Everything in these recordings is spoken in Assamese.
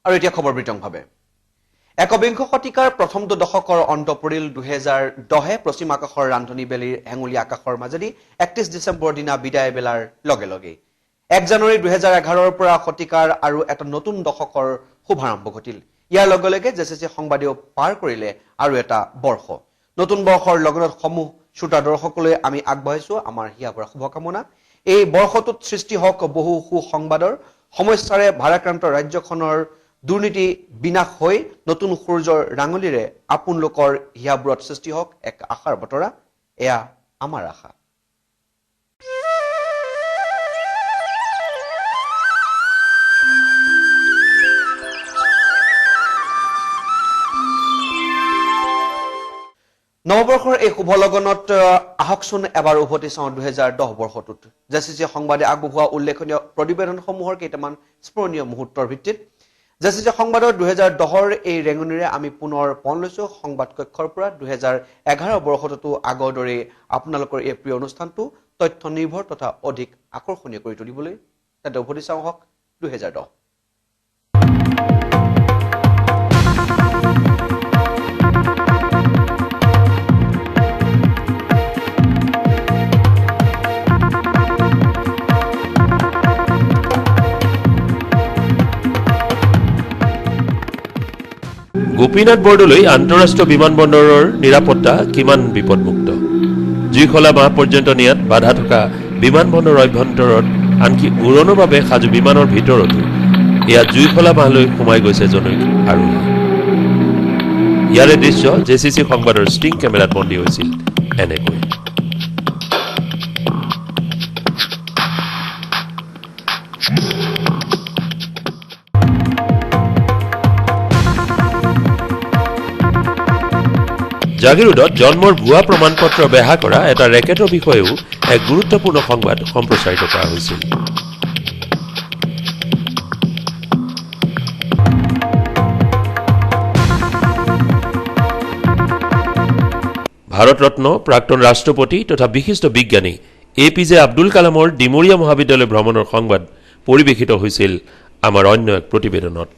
আৰু এতিয়া খবৰ বিতংভাৱে একবিংশ শতিকাৰ প্ৰথমটো দশকৰ অন্ত পৰিল 2010 পশ্চিম আকাশৰ ৰান্ধনী বেলিৰ হেঙুলীয়া আকাশৰ মাজেদি 31 ডিচেম্বৰ দিনা বিদায় বেলাৰ লগে লগে 1 জানুৱাৰী 2011ৰ পৰা শতিকাৰ আৰু এটা নতুন দশকৰ শুভাৰম্ভ ঘটিল ইয়াৰ লগে লগে জেচিচি সংবাদেও পাৰ কৰিলে আৰু এটা বৰ্ষ নতুন বৰ্ষৰ লগনত সমূহ শ্ৰোতা দৰ্শকলৈ আমি আগবঢ়াইছো আমাৰ হিয়া ভৰা শুভকামনা এই বৰ্ষটোত সৃষ্টি হওক বহু সুসংবাদৰ সমস্যাৰে ভাৰাক্ৰান্ত ৰাজ্যখনৰ দুৰ্নীতি বিনাশ হৈ নতুন সূৰ্যৰ ৰাঙলীৰে আপোন লোকৰ হিয়াবোৰত সৃষ্টি হওক এক আশাৰ বতৰা এয়া আমাৰ আশা নৱবৰ্ষৰ এই শুভ লগনত আহকচোন এবাৰ উভতি চাওঁ 2010 বৰ্ষটোত জেচিচি সংবাদে আগবঢ়োৱা উল্লেখনীয় প্ৰতিবেদনসমূহৰ কেইটামান স্মৰণীয় মুহূৰ্তৰ ভিত্তিত জেচিচি সংবাদৰ 2010ৰ এই ৰেঙনিৰে আমি পুনৰ পন লৈছো সংবাদ কক্ষৰ পৰা 2011 বৰ্ষটোতো আগৰ দৰে আপোনালোকৰ এই প্ৰিয় অনুষ্ঠানটো তথ্য নিৰ্ভৰ তথা অধিক আকৰ্ষণীয় কৰি তুলিবলৈ তেন্তে উভতি চাওঁ হওক 2010 গোপীনাথ বৰদলৈ আন্তঃৰাষ্ট্ৰীয় বিমানবন্দৰৰ নিৰাপত্তা কিমান বিপদমুক্ত জুইখলা মাহ পৰ্যন্ত নিয়াত বাধা থকা বিমানবন্দৰৰ অভ্যন্তৰত আনকি উৰণৰ বাবে সাজু বিমানৰ ভিতৰতো এয়া জুইখলা মাহলৈ সোমাই গৈছে জনৈক আৰোহী ইয়াৰে দৃশ্য জেচিচি সংবাদৰ ষ্টিং কেমেৰাত বন্দী হৈছিল এনেকৈ জাগিৰোডত জন্মৰ ভুৱা প্ৰমাণপত্ৰ বেহা কৰা এটা ৰেকেটৰ বিষয়েও এক গুৰুত্বপূৰ্ণ সংবাদ সম্প্ৰচাৰিত কৰা হৈছিল ভাৰত ৰত্ন প্ৰাক্তন ৰাষ্ট্ৰপতি তথা বিশিষ্ট বিজ্ঞানী APJ আব্দুল কালামৰ ডিমৰীয়া মহাবিদ্যালয় ভ্ৰমণৰ সংবাদ পৰিৱেশিত হৈছিল আমাৰ অন্য এক প্ৰতিবেদনত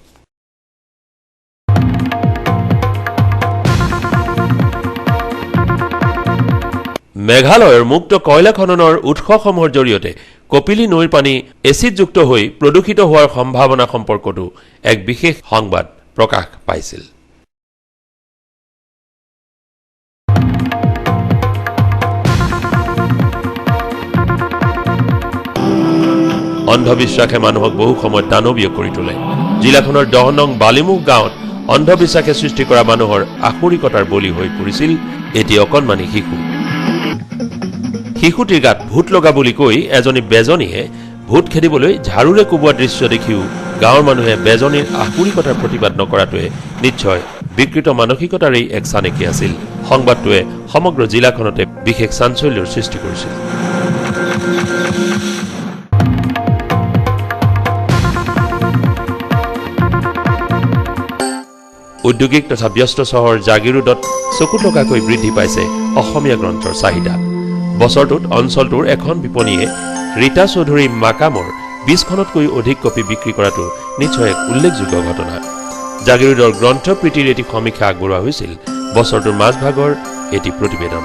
মেঘালয়ৰ মুক্ত কয়লা খননৰ উৎসসমূহৰ জৰিয়তে কপিলী নৈৰ পানী এচিডযুক্ত হৈ প্ৰদূষিত হোৱাৰ সম্ভাৱনা সম্পৰ্কতো এক বিশেষ সংবাদ প্ৰকাশ পাইছিল অন্ধবিশ্বাসে মানুহক বহু সময়ত দানৱীয় কৰি তোলে জিলাখনৰ 10 নং বালিমুখ গাঁৱত অন্ধবিশ্বাসে সৃষ্টি কৰা মানুহৰ আখৰিকতাৰ বলি হৈ পৰিছিল এটি অকণমানি শিশুটিৰ গাত ভূত লগা বুলি কৈ এজনী বেজনীয়ে ভূত খেদিবলৈ ঝাৰুৰে কোবোৱা দৃশ্য দেখিও গাঁৱৰ মানুহে বেজনীৰ আখৰিকতাৰ প্ৰতিবাদ নকৰাটোৱে নিশ্চয় বিকৃত মানসিকতাৰেই এক চানেকি আছিল সংবাদটোৱে সমগ্ৰ জিলাখনতে বিশেষ চাঞ্চল্যৰ সৃষ্টি কৰিছিল উদ্যোগিক তথা ব্যস্ত চহৰ জাগিৰোডত চকু টকাকৈ বৃদ্ধি পাইছে অসমীয়া গ্ৰন্থৰ চাহিদা বছৰটোত অঞ্চলটোৰ এখন বিপণীয়ে ৰীতা চৌধুৰী মাকামৰ 20খনতকৈ অধিক কপি বিক্ৰী কৰাটো নিশ্চয় এক উল্লেখযোগ্য ঘটনা জাগিৰোডৰ গ্ৰন্থ প্ৰীতিৰ এটি সমীক্ষা আগবঢ়োৱা হৈছিল বছৰটোৰ মাজভাগৰ এটি প্ৰতিবেদন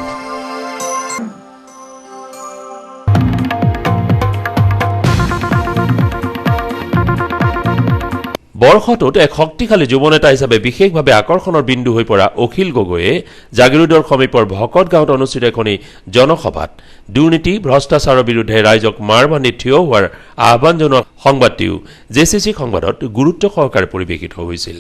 বৰ্ষটোত এক শক্তিশালী যুৱনেতা হিচাপে বিশেষভাৱে আকৰ্ষণৰ বিন্দু হৈ পৰা অখিল গগৈয়ে জাগিৰোডৰ সমীপৰ ভকত গাঁৱত অনুষ্ঠিত এখনি জনসভাত দুৰ্নীতি ভ্ৰষ্টাচাৰৰ বিৰুদ্ধে ৰাইজক মাৰ বান্ধি থিয় হোৱাৰ আহ্বান জনোৱা সংবাদটিও জেচিচি সংবাদত গুৰুত্ব সহকাৰে পৰিৱেশিত হৈছিল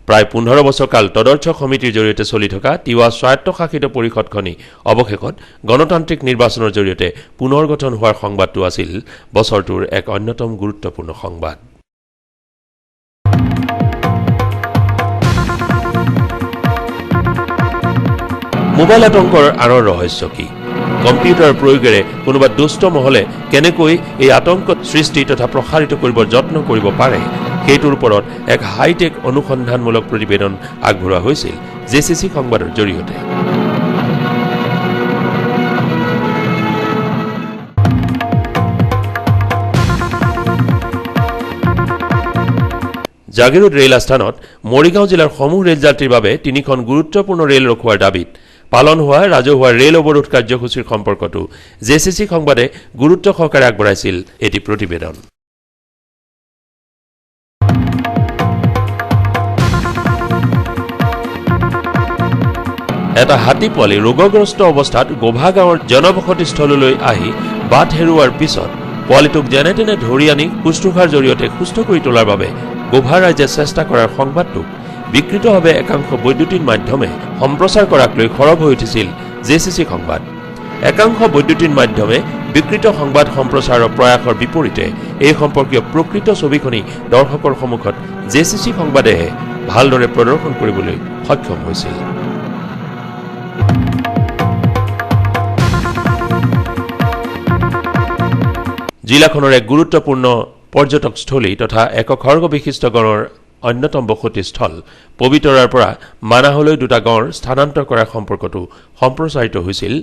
প্ৰায় 15 বছৰ কাল তদৰ্থক সমিতিৰ জৰিয়তে চলি থকা তিৱা স্বায়ত্তশাসিত পৰিষদখনি অৱশেষত গণতান্ত্ৰিক নিৰ্বাচনৰ জৰিয়তে পুনৰ গঠন হোৱাৰ সংবাদটো আছিল বছৰটোৰ এক অন্যতম গুৰুত্বপূৰ্ণ সংবাদ মোবাইল আতংকৰ আঁৰৰ ৰহস্য কি কম্পিউটাৰ প্ৰয়োগেৰে কোনোবা দুষ্ট মহলে কেনেকৈ এই আতংক সৃষ্টি তথা প্ৰসাৰিত কৰিবৰ যত্ন কৰিব পাৰে সেইটোৰ ওপৰত এক হাইটেক অনুসন্ধানমূলক প্ৰতিবেদন আগবঢ়োৱা হৈছিল জেচিচি সংবাদৰ জৰিয়তে জাগিৰোড ৰেল আস্থানত মৰিগাঁও জিলাৰ সমূহ ৰেলযাত্ৰীৰ বাবে 3খন গুৰুত্বপূৰ্ণ ৰেল ৰখোৱাৰ দাবীত পালন হোৱা ৰাজহুৱা ৰেল অৱৰোধ কাৰ্যসূচীৰ সম্পৰ্কতো জেচিচি সংবাদে গুৰুত্ব সহকাৰে আগবঢ়াইছিল এটি প্ৰতিবেদন। এটা হাতী পোৱালি ৰোগগ্ৰস্ত অৱস্থাত গোভা গাঁৱৰ জনবসতিস্থললৈ আহি বাট হেৰুওৱাৰ পিছত পোৱালিটোক যেনে তেনে ধৰি আনি শুশ্ৰূষাৰ জৰিয়তে সুস্থ কৰি তোলাৰ বাবে গোভা ৰাইজে চেষ্টা কৰাৰ সংবাদটোক বিকৃতভাৱে একাংশ বৈদ্যুতিন মাধ্যমে সম্প্ৰচাৰ কৰাক লৈ সৰব হৈ উঠিছিল জেচিচি সংবাদ। একাংশ বৈদ্যুতিন মাধ্যমে বিকৃত সংবাদ সম্প্ৰচাৰৰ প্ৰয়াসৰ বিপৰীতে এই সম্পৰ্কীয় প্ৰকৃত ছবিখনি দৰ্শকৰ সন্মুখত জেচিচি সংবাদেহে ভালদৰে প্ৰদৰ্শন কৰিবলৈ সক্ষম হৈছিল। জিলাখনৰ এক গুৰুত্বপূৰ্ণ পৰ্যটকস্থলী তথা একখৰ্গ বিশিষ্ট গড়ৰ অন্যতম বসতিস্থল পবিতৰাৰ পৰা মানাহলৈ 2টা গড় স্থানান্তৰ কৰাৰ সম্পৰ্কতো সম্প্ৰচাৰিত হৈছিল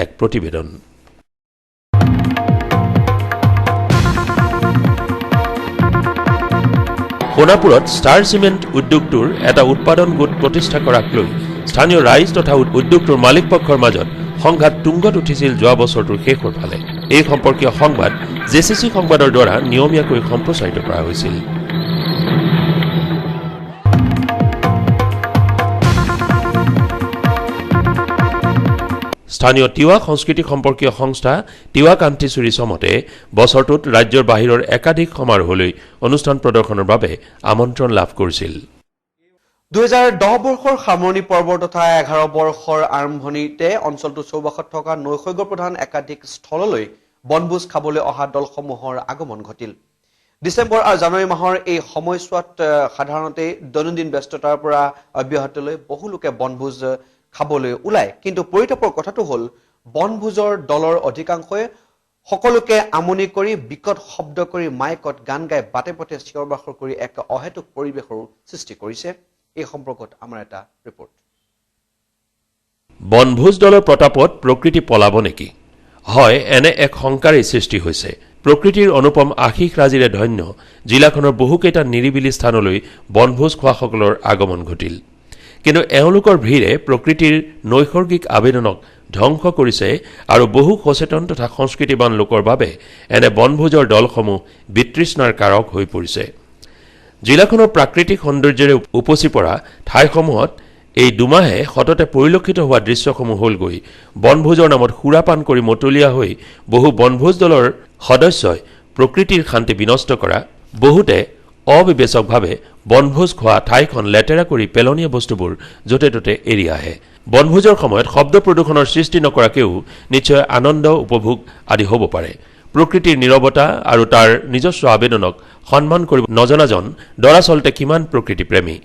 এক প্ৰতিবেদন। সোণাপুৰত ষ্টাৰ চিমেণ্ট উদ্যোগটোৰ এটা উৎপাদন গোট প্ৰতিষ্ঠা কৰাক লৈ স্থানীয় ৰাইজ তথা উদ্যোগটোৰ মালিক পক্ষৰ মাজত সংঘাত তুংগত উঠিছিল যোৱা বছৰটোৰ শেষৰ ফালে। এই সম্পৰ্কীয় সংবাদ জেচিচি সংবাদৰ দ্বাৰা নিয়মীয়াকৈ সম্প্ৰচাৰিত কৰা হৈছিল। স্থানীয় তিৱা সংস্কৃতি সম্পৰ্কীয় সংস্থা তিৱা কান্তিচুৰী চমতে বছৰটোত ৰাজ্যৰ বাহিৰৰ একাধিক সমাৰোহলৈ অনুষ্ঠান প্ৰদৰ্শনৰ বাবে আমন্ত্ৰণ লাভ কৰিছিল। 2010 বৰ্ষৰ সামৰণি পৰ্বৰ তথা 11 বৰ্ষৰ আৰম্ভণিতে অঞ্চলটোৰ চৌপাশত থকা নৈসৰ্গ প্ৰধান একাধিক স্থললৈ বনভোজ খাবলৈ অহা দলসমূহৰ আগমন ঘটিল। ডিচেম্বৰ আৰু জানুৱাৰী মাহৰ এই সময়ছোৱাত সাধাৰণতে দৈনন্দিন ব্যস্ততাৰ পৰা অব্যাহত লৈ বহু লোকে বনভোজ খাবলৈ ওলায়, কিন্তু পৰিতাপৰ কথাটো হ'ল বনভোজৰ দলৰ অধিকাংশই সকলোকে আমনি কৰি বিকট শব্দ কৰি মাইকত গান গাই বাটে পথে চিঞৰ বাখৰ কৰি এক অহেতুক পৰিৱেশৰ সৃষ্টি কৰিছে। এই সম্পৰ্কত আমাৰ এটা ৰিপৰ্ট। বনভোজ দলৰ প্ৰতাপত প্ৰকৃতি পলাব নেকি? হয়, এনে এক শংকাৰেই সৃষ্টি হৈছে। প্ৰকৃতিৰ অনুপম আশীষ ৰাজিৰে ধন্য জিলাখনৰ বহুকেইটা নিৰিবিলি স্থানলৈ বনভোজ খোৱাসকলৰ আগমন ঘটিল, কিন্তু এওঁলোকৰ ভিৰে প্ৰকৃতিৰ নৈসৰ্গিক আবেদনক ধ্বংস কৰিছে আৰু বহু সচেতন তথা সংস্কৃতিবান লোকৰ বাবে এনে বনভোজৰ দলসমূহ বিতৃষ্ণাৰ কাৰক হৈ পৰিছে। জিলাখনৰ প্ৰাকৃতিক সৌন্দৰ্যৰে উপচি পৰা ঠাইসমূহত এই দুমাহে সততে পৰিলক্ষিত হোৱা দৃশ্যসমূহ হ'লগৈ বনভোজৰ নামত সুৰাপান কৰি মতলীয়া হৈ বহু বনভোজ দলৰ সদস্যই প্ৰকৃতিৰ শান্তি বিনষ্ট কৰা, বহুতে অবিবেচকভাৱে বনভোজ খোৱা ঠাইখন লেতেৰা কৰি পেলনীয়া বস্তুবোৰ য'তে ত'তে এৰি আহে। বনভোজৰ সময়ত শব্দ প্ৰদূষণৰ সৃষ্টি নকৰাকেও নিশ্চয় আনন্দ উপভোগ আদি হ'ব পাৰে। প্ৰকৃতিৰ নীৰৱতা আৰু তাৰ নিজস্ব আবেদনক সন্মান কৰিব নজনাজন দৰাচলতে কিমান প্ৰকৃতিপ্ৰেমী।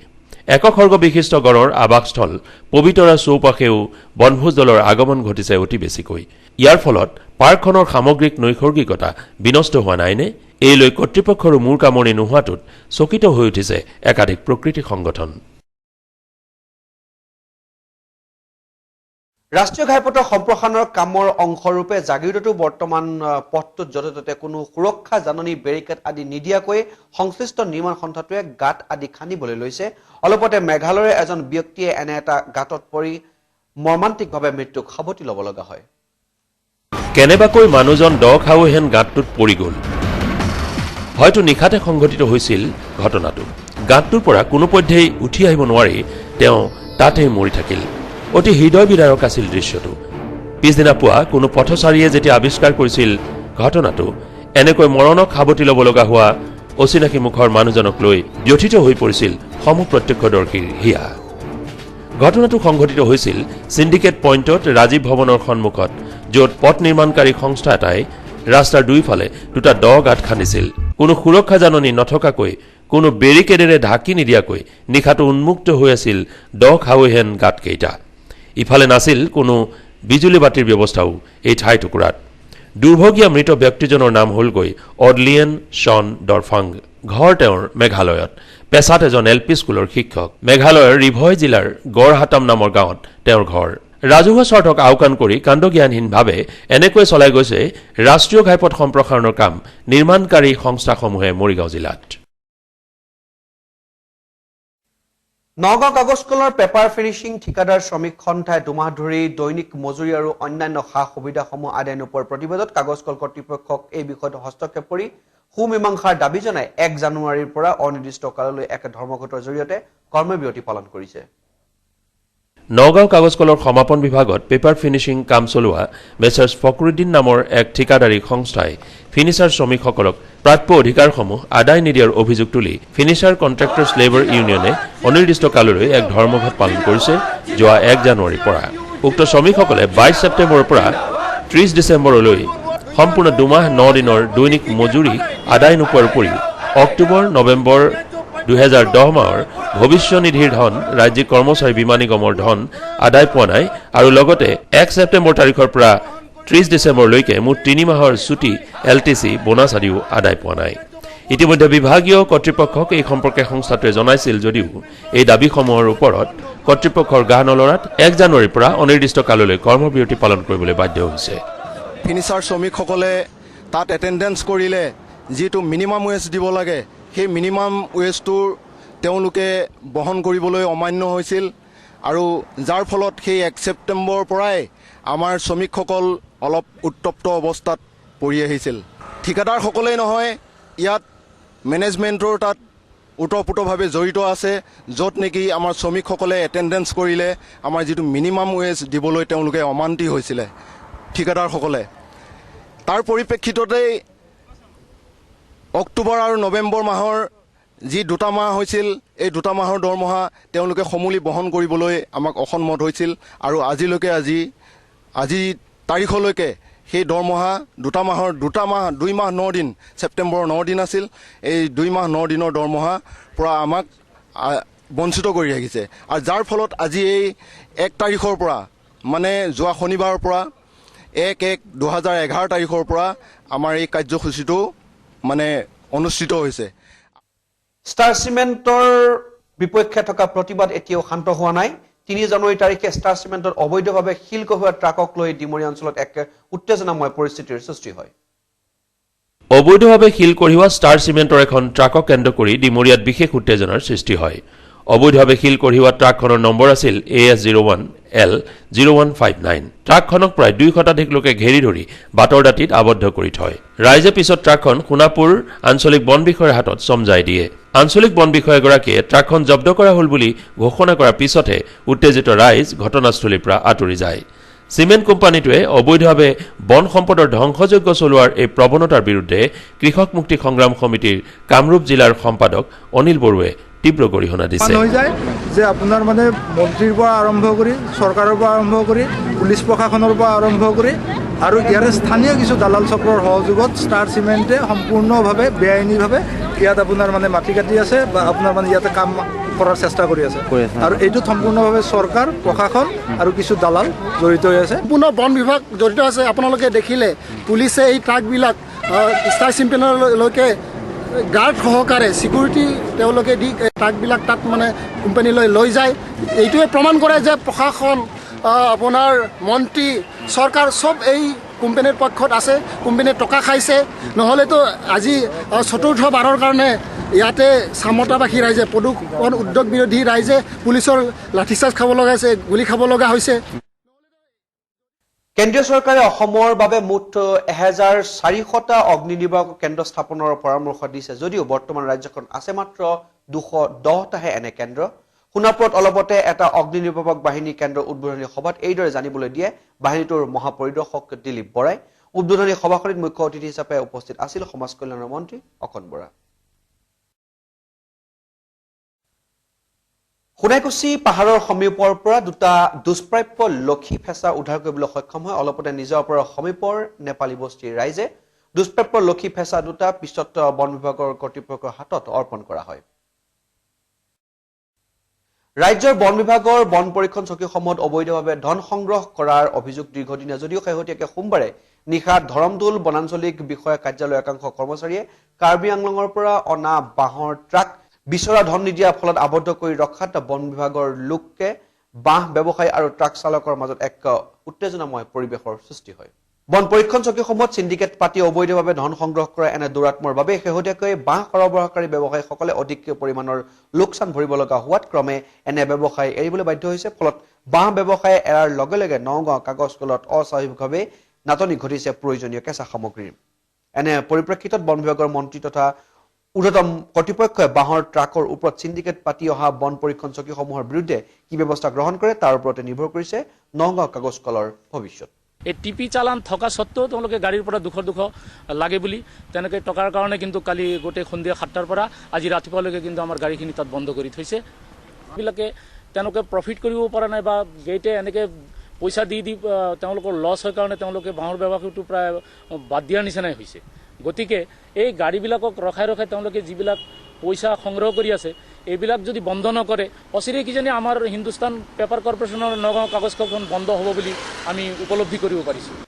একখৰ্গ বিশিষ্ট গড়ৰ আৱাসস্থল পবিতৰাৰ চৌপাশেও বনভোজ দলৰ আগমন ঘটিছে অতি বেছিকৈ। ইয়াৰ ফলত পাৰ্কখনৰ সামগ্ৰিক নৈসৰ্গিকতা বিনষ্ট হোৱা নাইনে? এই লৈ কৰ্তৃপক্ষৰো মূৰ কামনি নোহোৱাটোত চকিত হৈ উঠিছে একাধিক প্ৰকৃতি সংগঠন। ৰাষ্ট্ৰীয় ঘাইপথৰ সম্প্ৰসাৰণৰ কামৰ অংশৰূপে জাগিৰোডতো বৰ্তমান পথটোত য'তে ত'তে কোনো সুৰক্ষা জাননী বেৰিকেড আদি নিদিয়াকৈ সংশ্লিষ্ট নিৰ্মাণ সন্থাটোৱে গাঁত আদি খান্দিবলৈ লৈছে। অলপতে মেঘালয়ৰ এজন ব্যক্তিয়ে এনে এটা গাঁতত পৰি মৰ্মান্তিকভাৱে মৃত্যুক সাৱটি ল'ব লগা হয়। কেনেবাকৈ মানুহজন দ খাৱৈহেন গাঁতটোত পৰি গ'ল। হয়তো নিশাতে সংঘটিত হৈছিল ঘটনাটো। গাঁতটোৰ পৰা কোনোপধ্যেই উঠি আহিব নোৱাৰি তেওঁ তাতেই মৰি থাকিল। অতি হৃদয় বিদাৰক আছিল দৃশ্যটো। পিছদিনা পুৱা কোনো পথচাৰীয়ে যেতিয়া আৱিষ্কাৰ কৰিছিল ঘটনাটো, এনেকৈ মৰণক সাৱটি ল'ব লগা হোৱা অচিনাকি মুখৰ মানুহজনক লৈ ব্যথিত হৈ পৰিছিল সমূহ প্ৰত্যক্ষদৰ্শীৰ হিয়া। ঘটনাটো সংঘটিত হৈছিল সিন্ডিকেট পইণ্টত ৰাজীৱ ভৱনৰ সন্মুখত, য'ত পথ নিৰ্মাণকাৰী সংস্থা এটাই ৰাস্তাৰ দুইফালে 2টা দ গাঁত খান্দিছিল। কোনো সুৰক্ষা জাননী নথকাকৈ, কোনো বেৰিকেডেৰে ঢাকি নিদিয়াকৈ নিশাটো উন্মুক্ত হৈ আছিল দ খাৱৈহেন গাঁতকেইটা। ইফালে নাছিল কোনো বিজুলী বাতিৰ ব্যৱস্থাও এই ঠাই টুকুৰাত। দুৰ্ভগীয়া মৃত ব্যক্তিজনৰ নাম হ'লগৈ অডলিয়েন শ্বন ডৰফাং। ঘৰ তেওঁৰ মেঘালয়ত, পেছাত এজন LP স্কুলৰ শিক্ষক। মেঘালয়ৰ ৰিভয় জিলাৰ গড়হাটাম নামৰ গাঁৱত তেওঁৰ ঘৰ। ৰাজহুৱা স্বাৰ্থক আওকাণ কৰি কাণ্ডজ্ঞানহীনভাৱে এনেকৈ চলাই গৈছে ৰাষ্ট্ৰীয় ঘাইপথ সম্প্ৰসাৰণৰ কাম নিৰ্মাণকাৰী সংস্থাসমূহে মৰিগাঁও জিলাত। নগাঁও কাগজ কলৰ পেপাৰ ফিনিচিং ঠিকাদাৰ শ্ৰমিক সন্থাই দুমাহ ধৰি দৈনিক মজুৰি আৰু অন্যান্য সা সুবিধাসমূহ আদায় নোপোৱাৰ প্ৰতিবাদত কাগজ কল কৰ্তৃপক্ষক এই বিষয়ত হস্তক্ষেপ কৰি সুমীমাংসাৰ দাবী জনাই 1 জানুৱাৰীৰ পৰা অনিৰ্দিষ্ট কাললৈ এক ধৰ্মঘটৰ জৰিয়তে কৰ্মবিৰতি পালন কৰিছে। নগাঁও কাগজ কলৰ সমাপন বিভাগত পেপাৰ ফিনিচিং কাম চলোৱা মেছাৰ্ছ ফকৰুদ্দিন নামৰ এক ঠিকাদাৰী সংস্থাই ফিনিচাৰ শ্ৰমিকসকলক প্ৰাপ্য অধিকাৰসমূহ আদায় নিদিয়াৰ অভিযোগ তুলি ফিনিচাৰ কণ্ট্ৰেক্টৰ্ছ লেবাৰ ইউনিয়নে অনিৰ্দিষ্ট কাললৈ এক ধৰ্মঘট পালন কৰিছে যোৱা 1 জানুৱাৰীৰ পৰা। উক্ত শ্ৰমিকসকলে 22 ছেপ্টেম্বৰৰ পৰা 30 ডিচেম্বৰলৈ সম্পূৰ্ণ 2 মাহ 9 দিনৰ দৈনিক মজুৰি আদায় নোপোৱাৰ উপৰিও অক্টোবৰ নৱেম্বৰ 2010 মাহৰ ভৱিষ্যনিধিৰ ধন ৰাজ্যিক কৰ্মচাৰী বীমা নিগমৰ ধন আদায় পোৱা নাই আৰু লগতে 1 ছেপ্টেম্বৰ তাৰিখৰ পৰা 30 ডিচেম্বৰলৈকে মুঠ 3 মাহৰ ছুটি LTC বোনাছ আদিও আদায় পোৱা নাই। ইতিমধ্যে বিভাগীয় কৰ্তৃপক্ষক এই সম্পৰ্কে সংস্থাটোৱে জনাইছিল যদিও এই দাবীসমূহৰ ওপৰত কৰ্তৃপক্ষৰ গা নলৰাত 1 জানুৱাৰীৰ পৰা অনিৰ্দিষ্ট কাললৈ কৰ্মবিৰতি পালন কৰিবলৈ বাধ্য হৈছে। ফিনিচাৰ শ্ৰমিকসকলে তাত এটেণ্ডেঞ্চ কৰিলে যিটো মিনিমাম ৱেজ দিব লাগে সেই মিনিমাম ৱেজটো তেওঁলোকে বহন কৰিবলৈ অমান্য হৈছিল আৰু যাৰ ফলত সেই 1 ছেপ্টেম্বৰৰ পৰাই আমাৰ শ্ৰমিকসকল অলপ উত্তপ্ত অৱস্থাত পৰি আহিছিল। ঠিকাদাৰসকলেই নহয়, ইয়াত মেনেজমেণ্টৰ তাত ওতঃপ্ৰোতভাৱে জড়িত আছে, য'ত নেকি আমাৰ শ্ৰমিকসকলে এটেণ্ডেঞ্চ কৰিলে আমাৰ যিটো মিনিমাম ৱেজ দিবলৈ তেওঁলোকে অমান্তি হৈছিলে ঠিকাদাৰসকলে। তাৰ পৰিপ্ৰেক্ষিততেই অক্টোবৰ আৰু নৱেম্বৰ মাহৰ যি 2টা মাহ হৈছিল এই 2টা মাহৰ দৰমহা তেওঁলোকে সমূলি বহন কৰিবলৈ আমাক অসন্মত হৈছিল আৰু আজিলৈকে আজি তাৰিখলৈকে সেই দৰমহা 2 মাহ 9 দিন ছেপ্টেম্বৰৰ 9 দিন আছিল, এই 2 মাহ 9 দিনৰ দৰমহা পৰা আমাক বঞ্চিত কৰি ৰাখিছে। আৰু যাৰ ফলত আজি এই 1 তাৰিখৰ পৰা মানে যোৱা শনিবাৰৰ পৰা 1/1/2011 তাৰিখৰ পৰা আমাৰ এই কাৰ্যসূচীটো মানে অনুষ্ঠিত হৈছে। ষ্টাৰ চিমেণ্টৰ বিপক্ষে থকা প্ৰতিবাদ এতিয়াও শান্ত হোৱা নাই। 3 জানুৱাৰী তাৰিখে ষ্টাৰ চিমেণ্টত অবৈধভাৱে শিল কঢ়িওৱা ট্ৰাকক লৈ ডিমৰি অঞ্চলত এক উত্তেজনাময় পৰিস্থিতিৰ সৃষ্টি হয়। অবৈধভাৱে শিল কঢ়িওৱা ষ্টাৰ চিমেণ্টৰ এখন ট্ৰাকক কেন্দ্ৰ কৰি ডিমৰিয়াত বিশেষ উত্তেজনাৰ সৃষ্টি হয়। অবৈধভাৱে শিল কঢ়িওৱা ট্ৰাকখনৰ নম্বৰ আছিল AS01L0159। ট্ৰাকখনক প্ৰায় 2 শতাধিক লোকে ঘেৰি ধৰি বাটৰ দাঁতিত আবদ্ধ কৰি থয়। ৰাইজে পিছত ট্ৰাকখন সোণাপুৰ আঞ্চলিক বন বিষয়াৰ হাতত চমজাই দিয়ে। আঞ্চলিক বন বিষয়াগৰাকীয়ে ট্ৰাকখন জব্দ কৰা হ'ল বুলি ঘোষণা কৰাৰ পিছতহে উত্তেজিত ৰাইজ ঘটনাস্থলীৰ পৰা আঁতৰি যায়। চিমেণ্ট কোম্পানীটোৱে অবৈধভাৱে বন সম্পদৰ ধ্বংসযজ্ঞ চলোৱাৰ এই প্ৰৱণতাৰ বিৰুদ্ধে কৃষক মুক্তি সংগ্ৰাম সমিতিৰ কামৰূপ জিলাৰ সম্পাদক অনিল বড়ুৱে তীব্ৰ গৰিহণা দিছে। হৈ যায় যে আপোনাৰ মানে মন্ত্ৰীৰ পৰা আৰম্ভ কৰি চৰকাৰৰ পৰা আৰম্ভ কৰি পুলিচ প্ৰশাসনৰ পৰা আৰম্ভ কৰি আৰু ইয়াৰে স্থানীয় কিছু দালাল চক্ৰৰ সহযোগত ষ্টাৰ চিমেণ্টে সম্পূৰ্ণভাৱে বেআইনীভাৱে ইয়াত আপোনাৰ মানে মাটি কাটি আছে বা আপোনাৰ মানে ইয়াতে কাম কৰাৰ চেষ্টা কৰি আছে আৰু এইটোত সম্পূৰ্ণভাৱে চৰকাৰ প্ৰশাসন আৰু কিছু দালাল জড়িত হৈ আছে। সম্পূৰ্ণ বন বিভাগ জড়িত আছে। আপোনালোকে দেখিলে পুলিচে এই ট্ৰাকবিলাক ষ্টাৰ চিমেণ্টলৈকে গাৰ্ড সহকাৰে চিকিউৰিটি তেওঁলোকে দি ট্ৰাকবিলাক তাত মানে কোম্পানীলৈ লৈ যায়। এইটোৱে প্ৰমাণ কৰে যে প্ৰশাসন আপোনাৰ মন্ত্ৰী চৰকাৰ চব এই কোম্পানীৰ পক্ষত আছে। কোম্পানীয়ে টকা খাইছে, নহ'লেতো আজি চতুৰ্থবাৰৰ কাৰণে ইয়াতে চামতাবাসী ৰাইজে প্ৰদূষণ উদ্যোগ বিৰোধী ৰাইজে পুলিচৰ লাঠিচাৰ্জ খাব লগা হৈছে, গুলি খাব লগা হৈছে। কেন্দ্ৰীয় চৰকাৰে অসমৰ বাবে মুঠ 1400টা অগ্নি নিৰ্বাপক কেন্দ্ৰ স্থাপনৰ পৰামৰ্শ দিছে যদিও বৰ্তমান ৰাজ্যখন আছে মাত্ৰ 210টাহে এনে কেন্দ্ৰ। সোণাপুৰত অলপতে এটা অগ্নি নিৰ্বাপক বাহিনী কেন্দ্ৰ উদ্বোধনী সভাত এইদৰে জানিবলৈ দিয়ে বাহিনীটোৰ মহাপৰিদৰ্শক দিলীপ বৰাই। উদ্বোধনী সভাখনিত মুখ্য অতিথি হিচাপে উপস্থিত আছিল সমাজ কল্যাণৰ মন্ত্ৰী অকণ বৰা। সোণাইকুছি পাহাৰৰ সমীপৰ পৰা 2টা দুষ্প্ৰাপ্য লক্ষী ফেঁচা উদ্ধাৰ কৰিবলৈ সক্ষম হয় অলপতে নিজৰ পৰা সমীপৰ নেপালী বস্তিৰ ৰাইজে। দুষ্প্ৰাপ্য লক্ষী ফেঁচা 2টা পিছত বন বিভাগৰ কৰ্তৃপক্ষৰ হাতত অৰ্পণ কৰা হয়। ৰাজ্যৰ বন বিভাগৰ বন পৰীক্ষণ চকীসমূহত অবৈধভাৱে ধন সংগ্ৰহ কৰাৰ অভিযোগ দীৰ্ঘদিনীয়া যদিও শেহতীয়াকৈ সোমবাৰে নিশা ধৰমদুল বনাঞ্চলিক বিষয়া কাৰ্যালয়ৰ একাংশ কৰ্মচাৰীয়ে কাৰ্বি আংলঙৰ পৰা অনা বাঁহৰ ট্ৰাক বিচৰা ধন নিদিয়াৰ ফলত আবদ্ধ কৰি ৰখাত বন বিভাগৰ লোকে বাঁহ ব্যৱসায়ী আৰু ট্ৰাক চালকৰ মাজত এক উত্তেজনাময় পৰিৱেশৰ সৃষ্টি হয়। বন পৰীক্ষণ চকীসমূহত চিণ্ডিকেট পাতি অবৈধভাৱে ধন সংগ্ৰহ কৰা এনে দুৰাত্মৰ বাবে শেহতীয়াকৈ বাঁহ সৰবৰাহকাৰী ব্যৱসায়ীসকলে অধিক পৰিমাণৰ লোকচান ভৰিব লগা হোৱাত ক্ৰমে এনে ব্যৱসায় এৰিবলৈ বাধ্য হৈছে। ফলত বাঁহ ব্যৱসায় এৰাৰ লগে লগে নগাঁও কাগজ কলত অস্বাভাৱিকভাৱে নাটনি ঘটিছে প্ৰয়োজনীয় কেঁচা সামগ্ৰীৰ। এনে পৰিপ্ৰেক্ষিতত বন বিভাগৰ মন্ত্ৰী তথা ঊৰ্ধ্বতম কৰ্তৃপক্ষই বাঁহৰ ট্ৰাকৰ ওপৰত চিণ্ডিকেট পাতি অহা বন পৰীক্ষণ চকীসমূহৰ বিৰুদ্ধে কি ব্যৱস্থা গ্ৰহণ কৰে তাৰ ওপৰতে নিৰ্ভৰ কৰিছে নগাঁও কাগজ কলৰ ভৱিষ্যত। এই টিপি চালান থকা সত্ত্বেও তেওঁলোকে গাড়ীৰ পৰা দুশ লাগে বুলি তেনেকৈ টকাৰ কাৰণে কিন্তু কালি গোটেই সন্ধিয়া 7টাৰ পৰা আজি ৰাতিপুৱালৈকে কিন্তু আমাৰ গাড়ীখিনি তাত বন্ধ কৰি থৈছে। এইবিলাকে তেওঁলোকে প্ৰফিট কৰিব পৰা নাই বা গেইটে এনেকৈ পইচা দি তেওঁলোকৰ লছ হয় কাৰণে তেওঁলোকে বাঁহৰ ব্যৱসায়টো প্ৰায় বাদ দিয়াৰ নিচিনাই হৈছে। গতিকে এই গাড়ীবিলাকক ৰখাই তেওঁলোকে যিবিলাক পইচা সংগ্ৰহ কৰি আছে এইবিলাক যদি বন্ধ নকৰে অচিৰে কিজানি আমাৰ হিন্দুস্তান পেপাৰ কৰ্পোৰেশ্যনৰ নগাঁও কাগজ কলখন বন্ধ হ'ব বুলি আমি উপলব্ধি কৰিব পাৰিছোঁ।